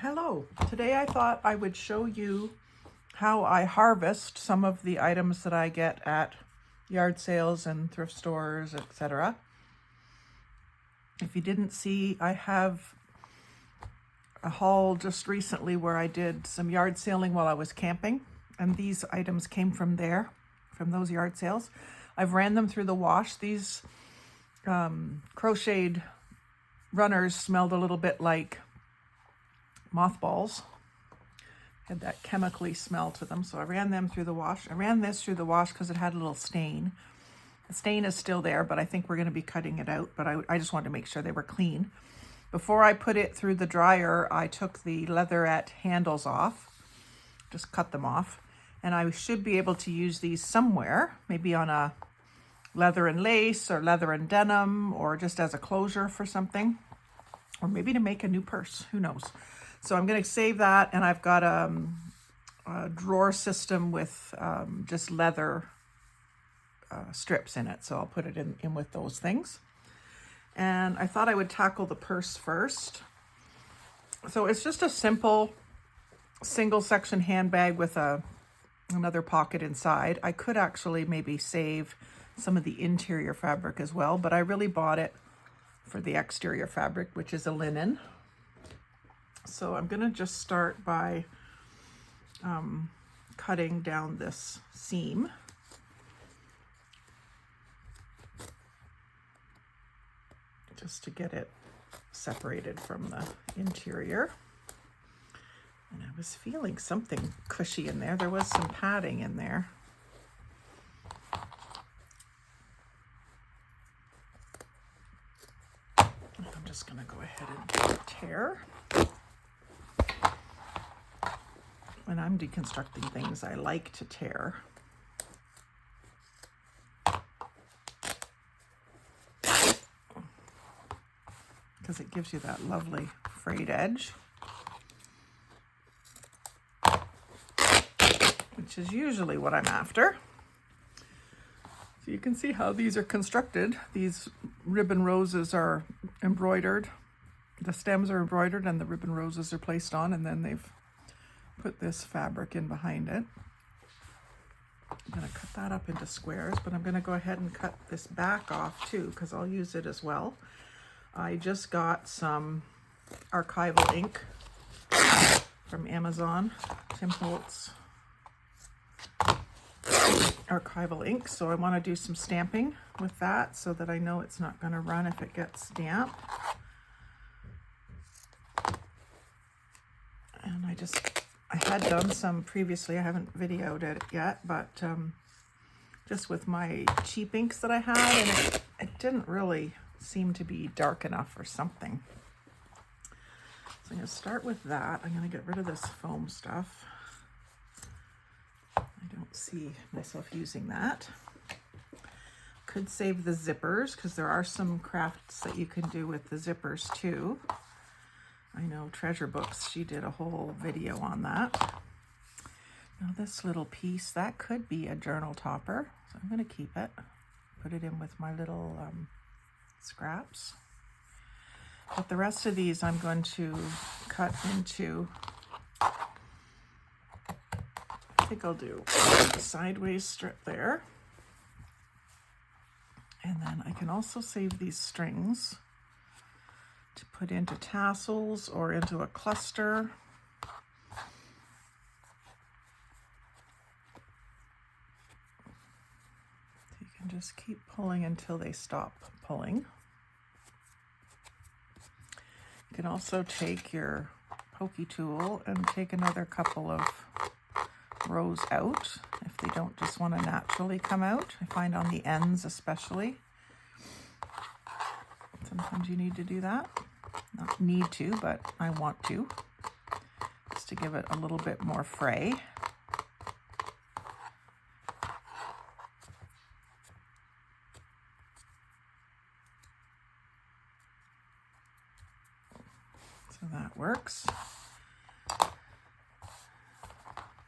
Hello. Today I thought I would show you how I harvest some of the items that I get at yard sales and thrift stores, etc. If you didn't see, I have a haul just recently where I did some yard sailing while I was camping, and these items came from there, from those yard sales. I've ran them through the wash. These crocheted runners smelled a little bit like mothballs, had that chemically smell to them, so I ran them through the wash. I ran this through the wash because it had a little stain. The stain is still there, but I think we're going to be cutting it out, but I just wanted to make sure they were clean. Before I put it through the dryer, I took the leatherette handles off, just cut them off, and I should be able to use these somewhere, maybe on a leather and lace or leather and denim, or just as a closure for something, or maybe to make a new purse, who knows. So I'm going to save that, and I've got a drawer system with just leather strips in it, so I'll put it in with those things. And I thought I would tackle the purse first. So it's just a simple single section handbag with another pocket inside. I could actually maybe save some of the interior fabric as well, but I really bought it for the exterior fabric, which is a linen. So I'm going to just start by cutting down this seam. Just to get it separated from the interior. And I was feeling something cushy in there. There was some padding in there. I'm just going to go ahead and tear. When I'm deconstructing things, I like to tear. Because it gives you that lovely frayed edge, which is usually what I'm after. So you can see how these are constructed. These ribbon roses are embroidered. The stems are embroidered and the ribbon roses are placed on, and then they've put this fabric in behind it. I'm going to cut that up into squares, but I'm going to go ahead and cut this back off too, because I'll use it as well. I just got some archival ink from Amazon, Tim Holtz archival ink. So I want to do some stamping with that so that I know it's not going to run if it gets damp. And I had done some previously. I haven't videoed it yet, but just with my cheap inks that I had, and it didn't really seem to be dark enough or something. So I'm going to start with that. I'm going to get rid of this foam stuff. I don't see myself using that. Could save the zippers, because there are some crafts that you can do with the zippers too. I know Treasure Books, she did a whole video on that. Now this little piece, that could be a journal topper, so I'm going to keep it. Put it in with my little scraps. But the rest of these I'm going to cut into, I think I'll do a sideways strip there. And then I can also save these strings to put into tassels or into a cluster. You can just keep pulling until they stop pulling. You can also take your pokey tool and take another couple of rows out if they don't just want to naturally come out. I find on the ends especially, sometimes you need to do that. Not need to, but I want to, just to give it a little bit more fray. So that works.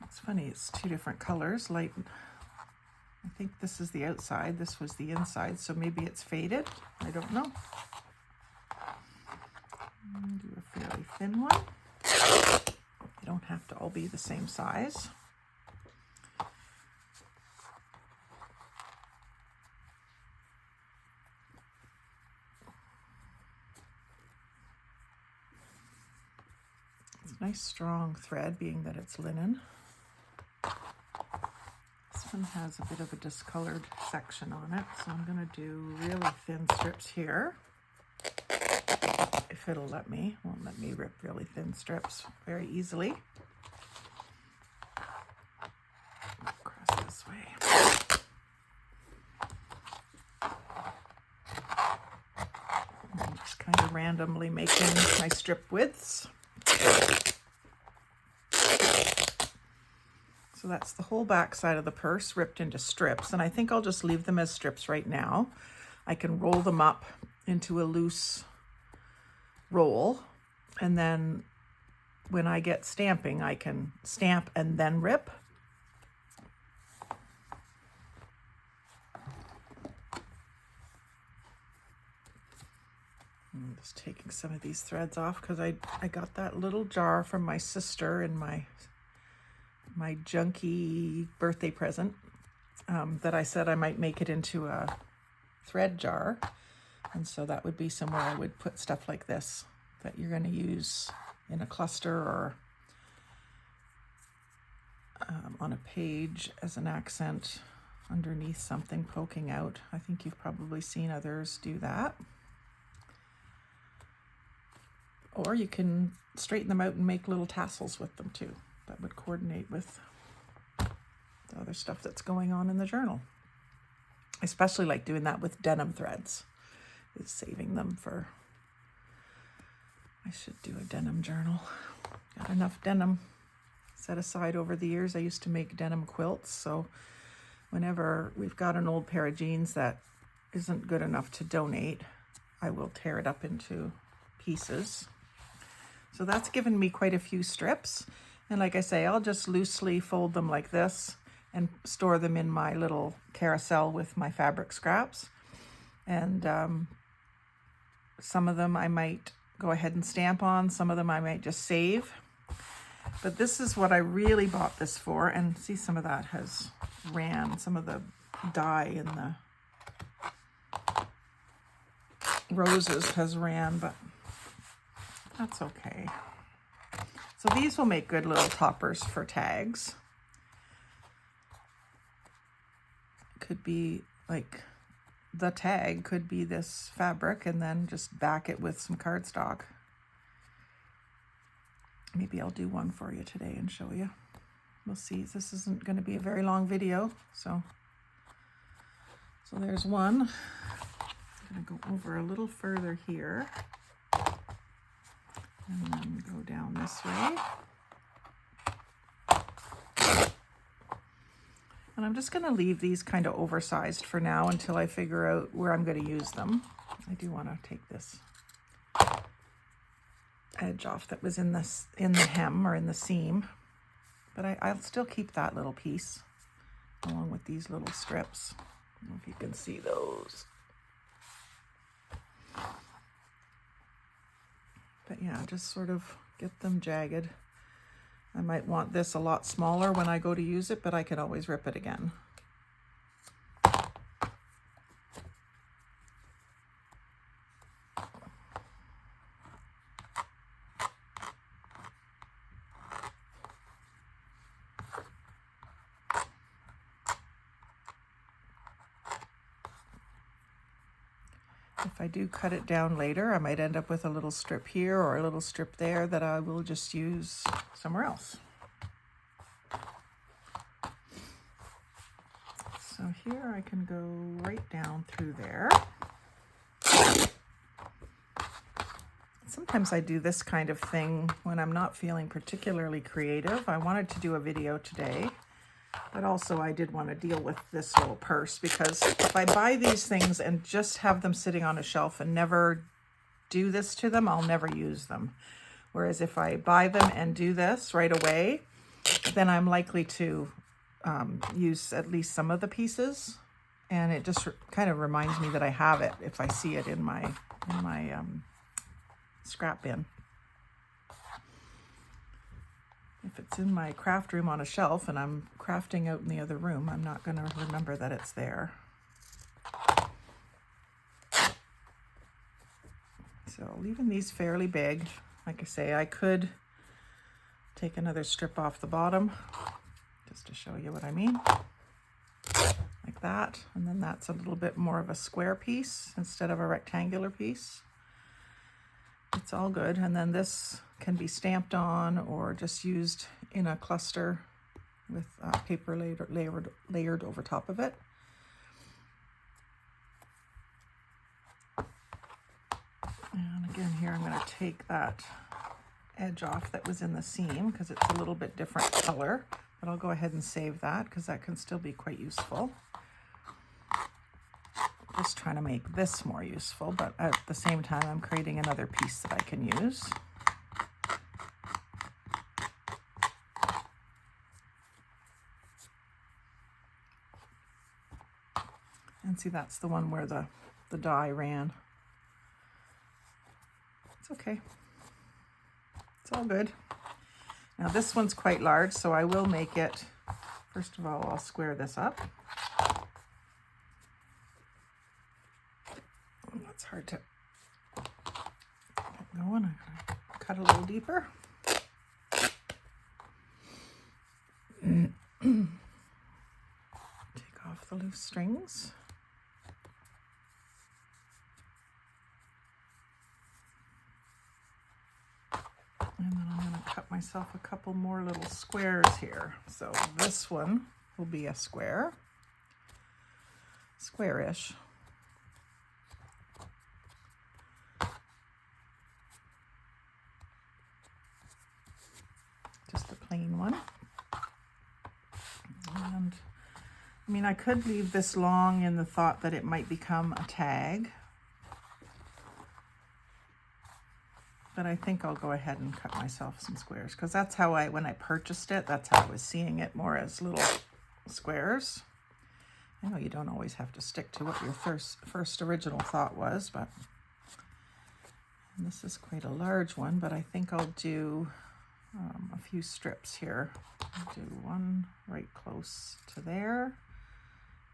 It's funny, it's two different colors. Light, I think this is the outside, this was the inside, so maybe it's faded. I don't know. Do a fairly thin one. They don't have to all be the same size. It's a nice strong thread, being that it's linen. This one has a bit of a discolored section on it, so I'm going to do really thin strips here. If it'll let me. Won't let me rip really thin strips very easily. Across this way. I'm just kind of randomly making my strip widths. So that's the whole back side of the purse ripped into strips, and I think I'll just leave them as strips right now. I can roll them up into a loose roll, and then when I get stamping, I can stamp and then rip. I'm just taking some of these threads off because I got that little jar from my sister in my junky birthday present that I said I might make it into a thread jar. And so that would be somewhere I would put stuff like this that you're going to use in a cluster or on a page as an accent underneath something poking out. I think you've probably seen others do that. Or you can straighten them out and make little tassels with them too. That would coordinate with the other stuff that's going on in the journal. I especially like doing that with denim threads. Is saving them for, I should do a denim journal. Got enough denim set aside over the years. I used to make denim quilts, so whenever we've got an old pair of jeans that isn't good enough to donate, I will tear it up into pieces. So that's given me quite a few strips, and like I say, I'll just loosely fold them like this and store them in my little carousel with my fabric scraps. And some of them I might go ahead and stamp on, some of them I might just save. But this is what I really bought this for, and see, some of that has ran, some of the dye in the roses has ran, but that's okay. So these will make good little toppers for tags. Could be like, the tag could be this fabric and then just back it with some cardstock. Maybe I'll do one for you today and show you. We'll see. This isn't going to be a very long video, so there's one. I'm going to go over a little further here and then go down this way. And I'm just going to leave these kind of oversized for now until I figure out where I'm going to use them. I do want to take this edge off that was in the hem or in the seam, but I'll still keep that little piece along with these little strips. I don't know if you can see those. But yeah, just sort of get them jagged. I might want this a lot smaller when I go to use it, but I can always rip it again. If I do cut it down later, I might end up with a little strip here or a little strip there that I will just use somewhere else. So here I can go right down through there. Sometimes I do this kind of thing when I'm not feeling particularly creative. I wanted to do a video today, but also I did want to deal with this little purse, because if I buy these things and just have them sitting on a shelf and never do this to them, I'll never use them. Whereas if I buy them and do this right away, then I'm likely to use at least some of the pieces. And it just kind of reminds me that I have it if I see it in my scrap bin. If it's in my craft room on a shelf and I'm crafting out in the other room, I'm not going to remember that it's there. So leaving these fairly big. Like I say, I could take another strip off the bottom just to show you what I mean. Like that. And then that's a little bit more of a square piece instead of a rectangular piece. It's all good. And then this can be stamped on or just used in a cluster with paper layered over top of it. And again here I'm going to take that edge off that was in the seam because it's a little bit different color, but I'll go ahead and save that because that can still be quite useful. Just trying to make this more useful, but at the same time I'm creating another piece that I can use. And see, that's the one where the dye ran. It's okay. It's all good. Now this one's quite large, so I will make it, first of all, I'll square this up. That's hard to get going. I'm gonna cut a little deeper. Take off the loose strings. And then I'm going to cut myself a couple more little squares here. So this one will be a square, squarish. Just a plain one. And I mean, I could leave this long in the thought that it might become a tag. But I think I'll go ahead and cut myself some squares because that's how when I purchased it, that's how I was seeing it, more as little squares. I know you don't always have to stick to what your first original thought was, but and this is quite a large one, but I think I'll do a few strips here. I'll do one right close to there,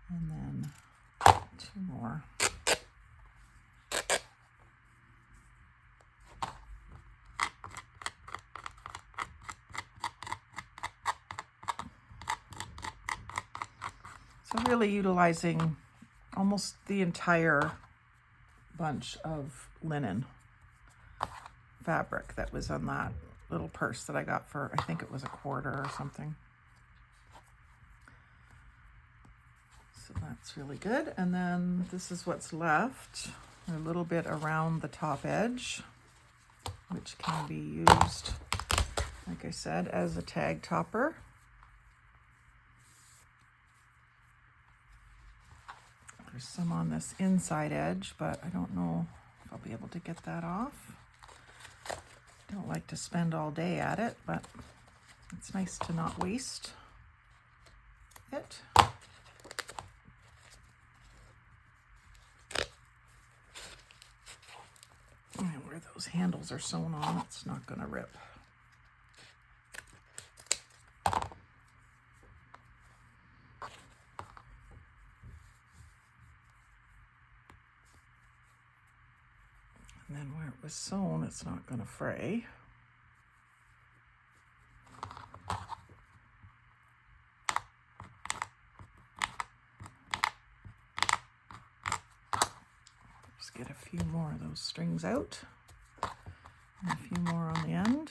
and then 2 more. So really utilizing almost the entire bunch of linen fabric that was on that little purse that I got for, I think it was $1 or something. So that's really good. And then this is what's left, a little bit around the top edge, which can be used, like I said, as a tag topper. There's some on this inside edge, but I don't know if I'll be able to get that off. Don't like to spend all day at it, but it's nice to not waste it. And where those handles are sewn on, it's not going to rip. And then where it was sewn, it's not going to fray. Just get a few more of those strings out, and a few more on the end.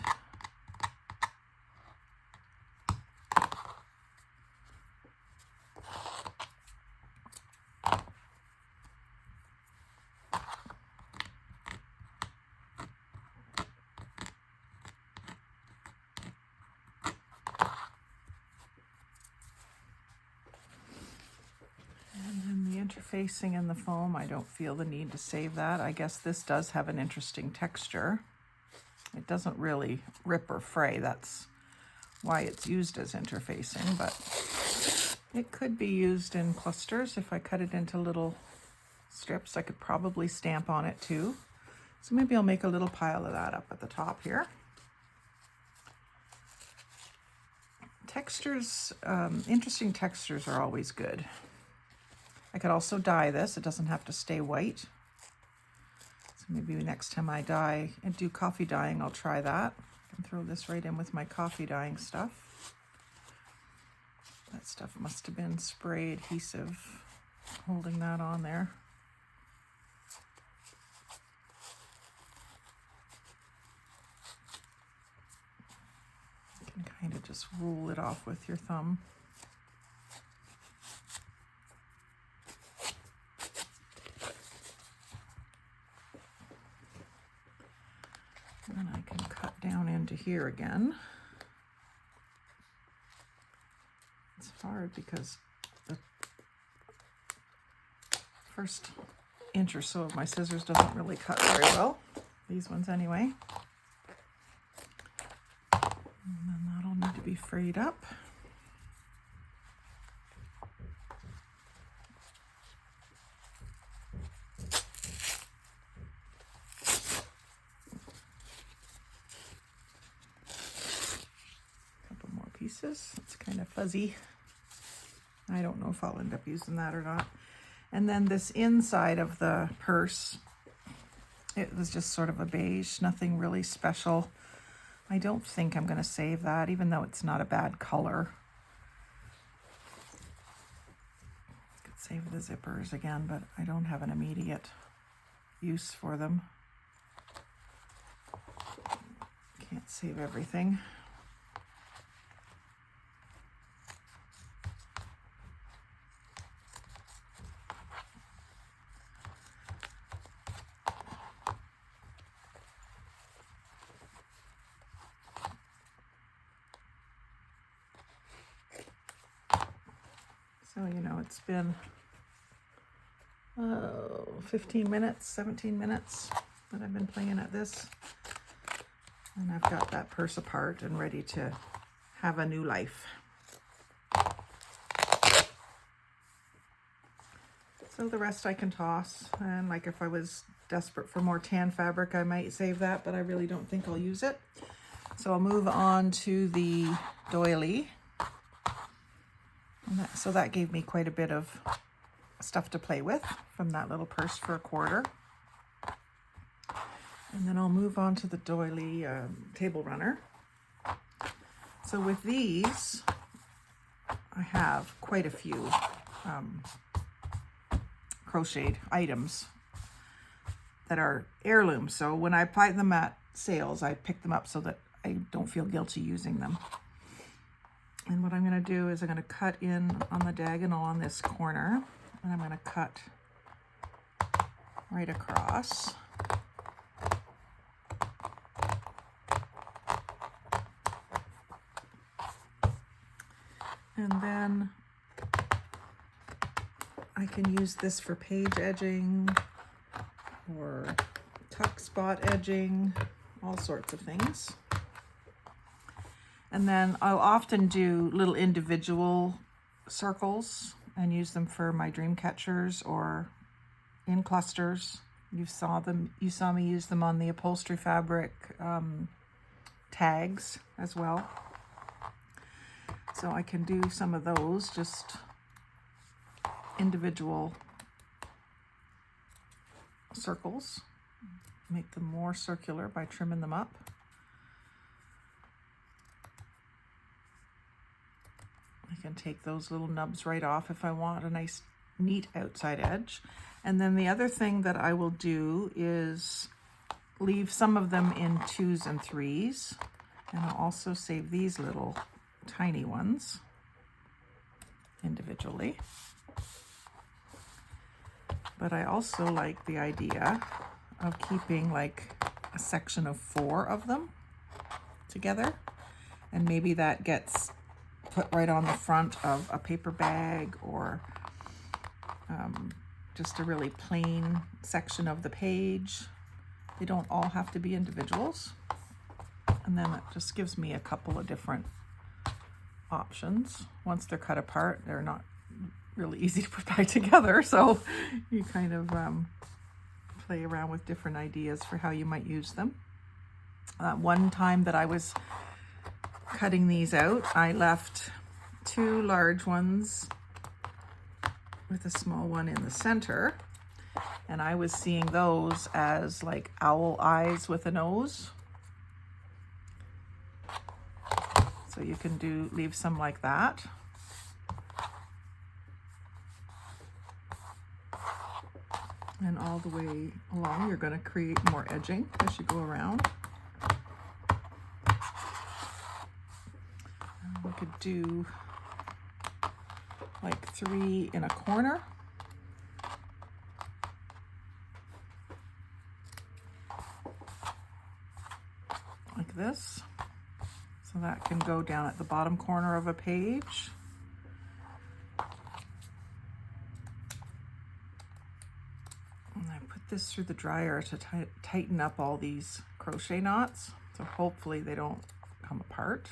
Interfacing in the foam, I don't feel the need to save that. I guess this does have an interesting texture. It doesn't really rip or fray. That's why it's used as interfacing, but it could be used in clusters. If I cut it into little strips, I could probably stamp on it too. So maybe I'll make a little pile of that up at the top here. Textures, interesting textures are always good. I could also dye this. It doesn't have to stay white. So maybe next time I dye and do coffee dyeing, I'll try that. And throw this right in with my coffee dyeing stuff. That stuff must have been spray adhesive holding that on there. You can kind of just roll it off with your thumb. And I can cut down into here again. It's hard because the first inch or so of my scissors doesn't really cut very well. These ones anyway. And then that'll need to be frayed up. Couple more pieces. It's kind of fuzzy. I don't know if I'll end up using that or not. And then this inside of the purse, it was just sort of a beige, nothing really special. I don't think I'm going to save that, even though it's not a bad color. Could save the zippers again, but I don't have an immediate use for them. Can't save everything. So, you know, it's been 15 minutes, 17 minutes that I've been playing at this. And I've got that purse apart and ready to have a new life. So the rest I can toss. And like if I was desperate for more tan fabric, I might save that, but I really don't think I'll use it. So I'll move on to the doily. So that gave me quite a bit of stuff to play with from that little purse for $1. And then I'll move on to the doily table runner. So with these, I have quite a few crocheted items that are heirlooms. So when I buy them at sales, I pick them up so that I don't feel guilty using them. And what I'm going to do is I'm going to cut in on the diagonal on this corner, and I'm going to cut right across. And then I can use this for page edging or tuck spot edging, all sorts of things. And then I'll often do little individual circles and use them for my dream catchers or in clusters. You saw me use them on the upholstery fabric tags as well. So I can do some of those, just individual circles, make them more circular by trimming them up. I can take those little nubs right off if I want a nice neat outside edge. And then the other thing that I will do is leave some of them in 2s and 3s. And I'll also save these little tiny ones individually. But I also like the idea of keeping like a section of 4 of them together. And maybe that gets put right on the front of a paper bag or just a really plain section of the page. They don't all have to be individuals. And then it just gives me a couple of different options. Once they're cut apart, they're not really easy to put back together. So you kind of play around with different ideas for how you might use them. One time that I was cutting these out, I left 2 large ones with a small one in the center, and I was seeing those as like owl eyes with a nose. So you can leave some like that. And all the way along, you're going to create more edging as you go around. We could do like 3 in a corner. Like this. So that can go down at the bottom corner of a page. And I put this through the dryer to tighten up all these crochet knots. So hopefully they don't come apart.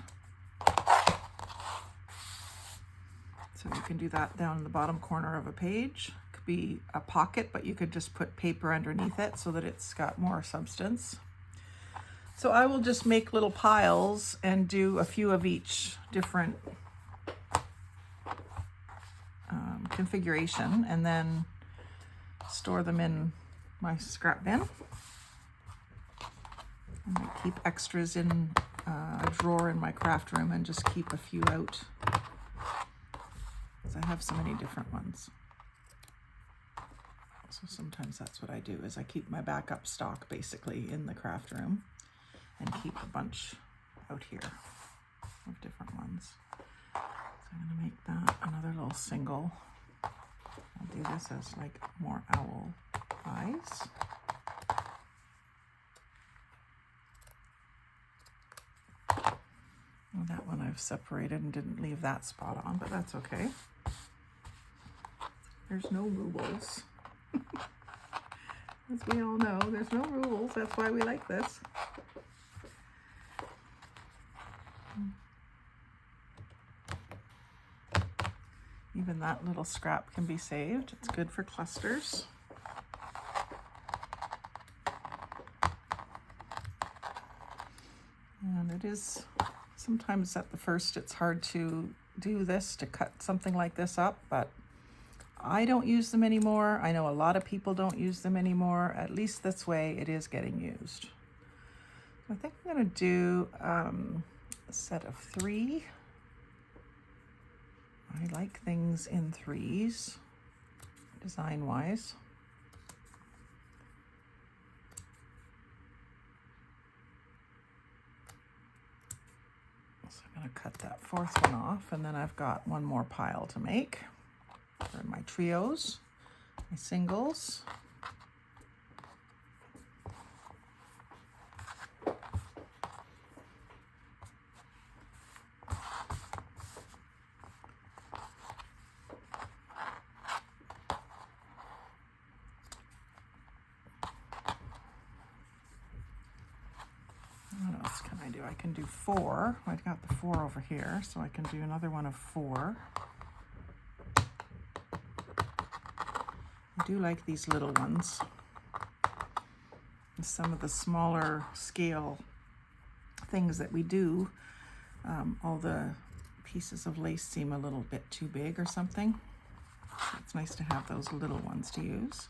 So you can do that down in the bottom corner of a page. It could be a pocket, but you could just put paper underneath it so that it's got more substance. So I will just make little piles and do a few of each different configuration, and then store them in my scrap bin. And I keep extras in a drawer in my craft room and just keep a few out, because I have so many different ones. So sometimes that's what I do, is I keep my backup stock basically in the craft room and keep a bunch out here of different ones. So I'm going to make that another little single. I'll do this as like more owl eyes. And that one I've separated and didn't leave that spot on, but that's okay. There's no rules. As we all know, there's no rules. That's why we like this. Even that little scrap can be saved. It's good for clusters. And it is, sometimes at the first it's hard to do this, to cut something like this up, but I don't use them anymore. I know a lot of people don't use them anymore. At least this way it is getting used. I think I'm going to do a set of 3. I like things in 3s, design-wise. So I'm going to cut that 4th one off, and then I've got one more pile to make for my trios, my singles. What else can I do? I can do 4. I've got the 4 over here, so I can do another one of 4. I do like these little ones. Some of the smaller scale things that we do, all the pieces of lace seem a little bit too big or something. So it's nice to have those little ones to use.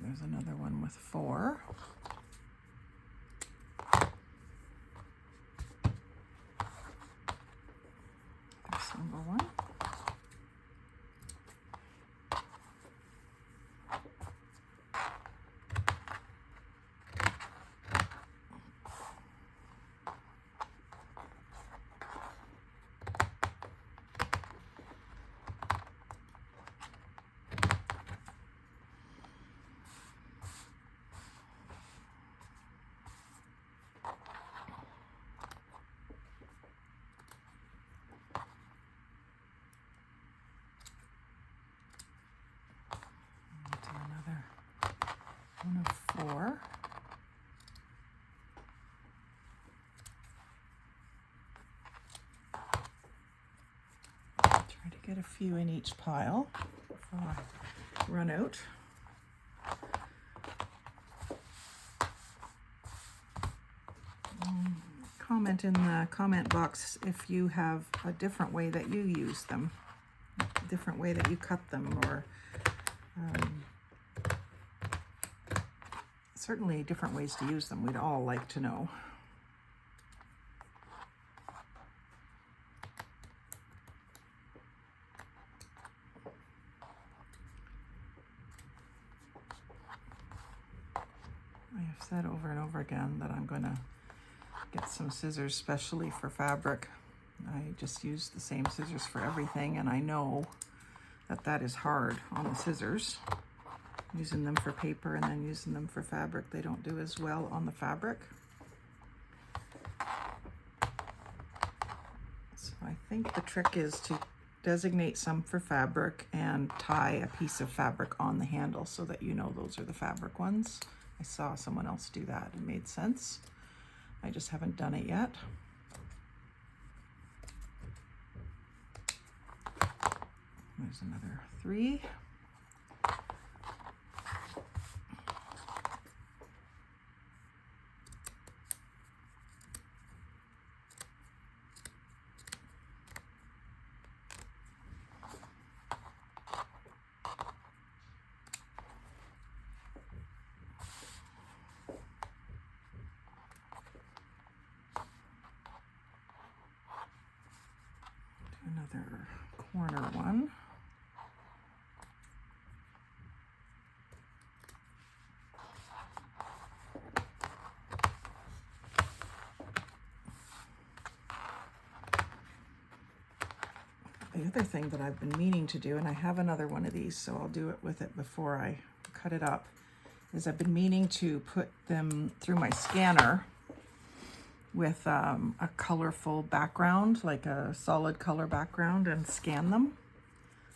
There's another one with 4. There's number 1. get a few in each pile before I run out. Comment in the comment box if you have a different way that you use them, a different way that you cut them, or certainly different ways to use them. We'd all like to know. I have said over and over again that I'm going to get some scissors specially for fabric. I just use the same scissors for everything, and I know that that is hard on the scissors. Using them for paper and then using them for fabric, they don't do as well on the fabric. So I think the trick is to designate some for fabric and tie a piece of fabric on the handle so that you know those are the fabric ones. I saw someone else do that. It made sense. I just haven't done it yet. There's another 3. Another corner one. The other thing that I've been meaning to do, and I have another one of these, so I'll do it with it before I cut it up, is I've been meaning to put them through my scanner with a colorful background, like a solid color background, and scan them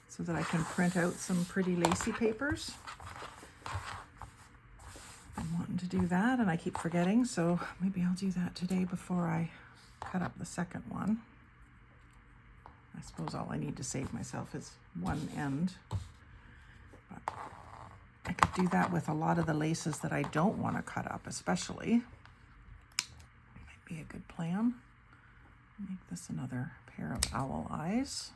so that I can print out some pretty lacy papers. I'm wanting to do that, and I keep forgetting, so maybe I'll do that today before I cut up the second one. I suppose all I need to save myself is one end. But I could do that with a lot of the laces that I don't want to cut up, especially. Be a good plan. Make this another pair of owl eyes.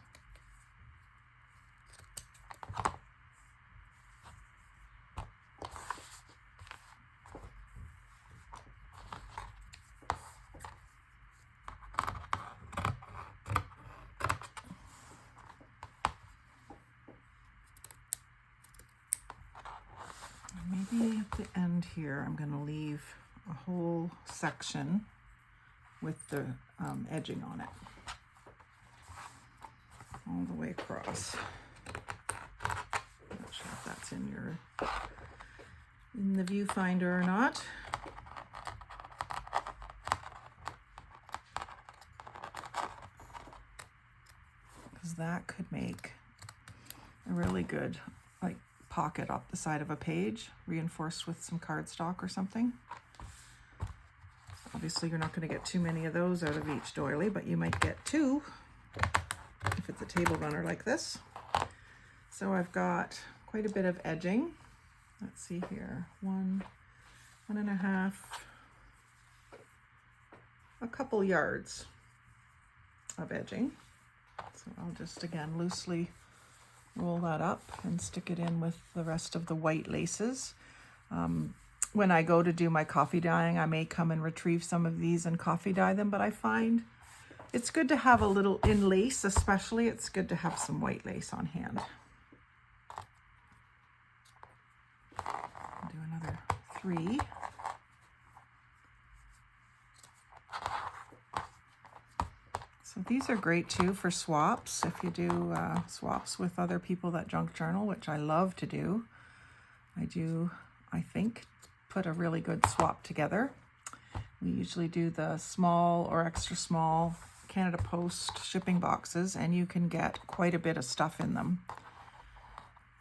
And maybe at the end here, I'm going to leave a whole section with the edging on it all the way across. Not sure if that's in the viewfinder or not. Because that could make a really good like pocket up the side of a page, reinforced with some cardstock or something. Obviously, you're not going to get too many of those out of each doily, but you might get 2 if it's a table runner like this. So I've got quite a bit of edging. Let's see here, 1.5, a couple yards of edging. So I'll just, again, loosely roll that up and stick it in with the rest of the white laces. When I go to do my coffee dyeing, I may come and retrieve some of these and coffee dye them, but I find it's good to have a little, in lace especially, it's good to have some white lace on hand. I'll do another 3. So these are great too for swaps. If you do swaps with other people that junk journal, which I love to do, I think, put a really good swap together. We usually do the small or extra small Canada Post shipping boxes, and you can get quite a bit of stuff in them.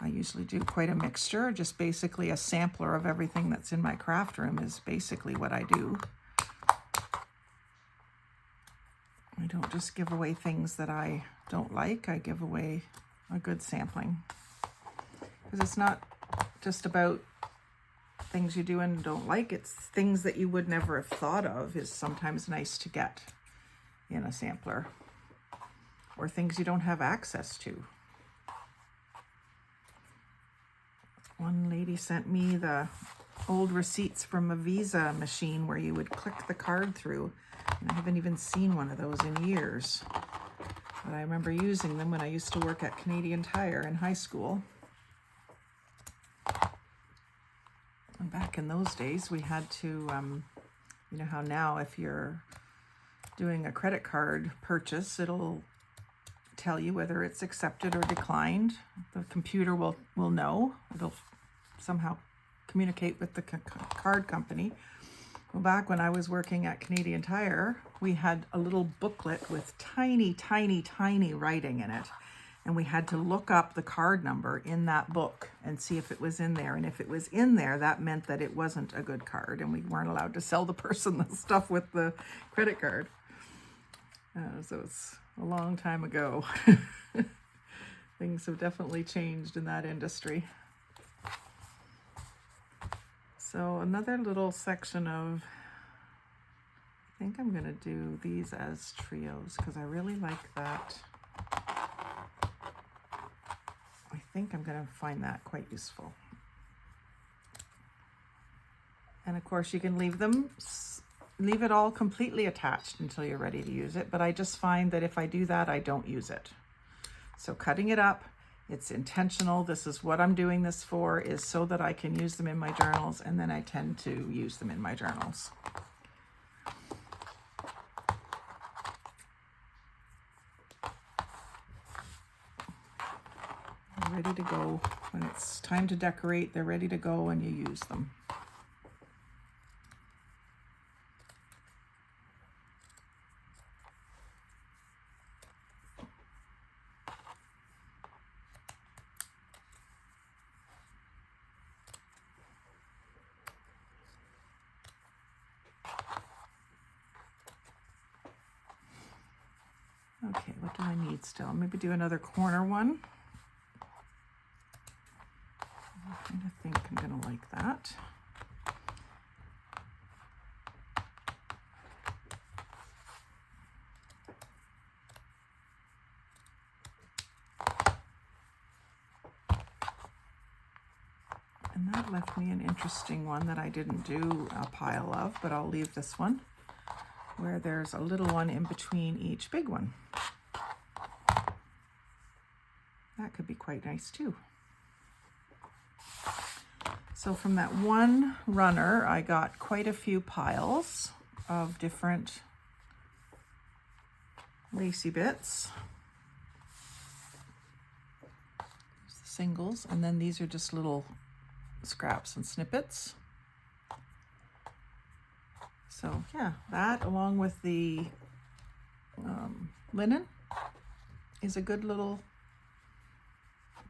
I usually do quite a mixture, just basically a sampler of everything that's in my craft room is basically what I do. I don't just give away things that I don't like. I give away a good sampling. Because it's not just about things you do and don't like. It's things that you would never have thought of is sometimes nice to get in a sampler. Or things you don't have access to. One lady sent me the old receipts from a Visa machine where you would click the card through. And I haven't even seen one of those in years. But I remember using them when I used to work at Canadian Tire in high school. And back in those days, we had to, you know how now if you're doing a credit card purchase, it'll tell you whether it's accepted or declined. The computer will know. It'll somehow communicate with the card company. Well, back when I was working at Canadian Tire, we had a little booklet with tiny, tiny, tiny writing in it. And we had to look up the card number in that book and see if it was in there. And if it was in there, that meant that it wasn't a good card and we weren't allowed to sell the person the stuff with the credit card. So it's a long time ago. Things have definitely changed in that industry. So another little section of, I think I'm going to do these as trios because I really like that. I think I'm going to find that quite useful. And of course you can leave it all completely attached until you're ready to use it. But I just find that if I do that, I don't use it. So cutting it up, it's intentional. This is what I'm doing this for, is so that I can use them in my journals, and then I tend to use them in my journals. They're ready to go. When it's time to decorate, they're ready to go and you use them. Okay, what do I need still? Maybe do another corner one. I kind of think I'm going to like that. And that left me an interesting one that I didn't do a pile of, but I'll leave this one, where there's a little one in between each big one. That could be quite nice too. So from that one runner, I got quite a few piles of different lacy bits. There's the singles, and then these are just little scraps and snippets. So yeah, that along with the linen is a good little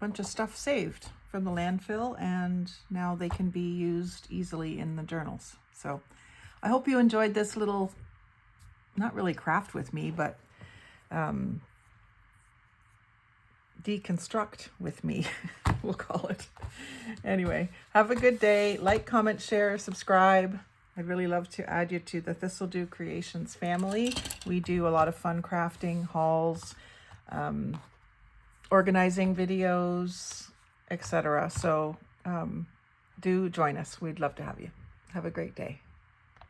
bunch of stuff saved from the landfill, and now they can be used easily in the journals. So I hope you enjoyed this little, not really craft with me, but deconstruct with me, we'll call it. Anyway, have a good day. Like, comment, share, subscribe. I'd really love to add you to the Thistledew Creations family. We do a lot of fun crafting, hauls, organizing videos, etc. So do join us. We'd love to have you. Have a great day.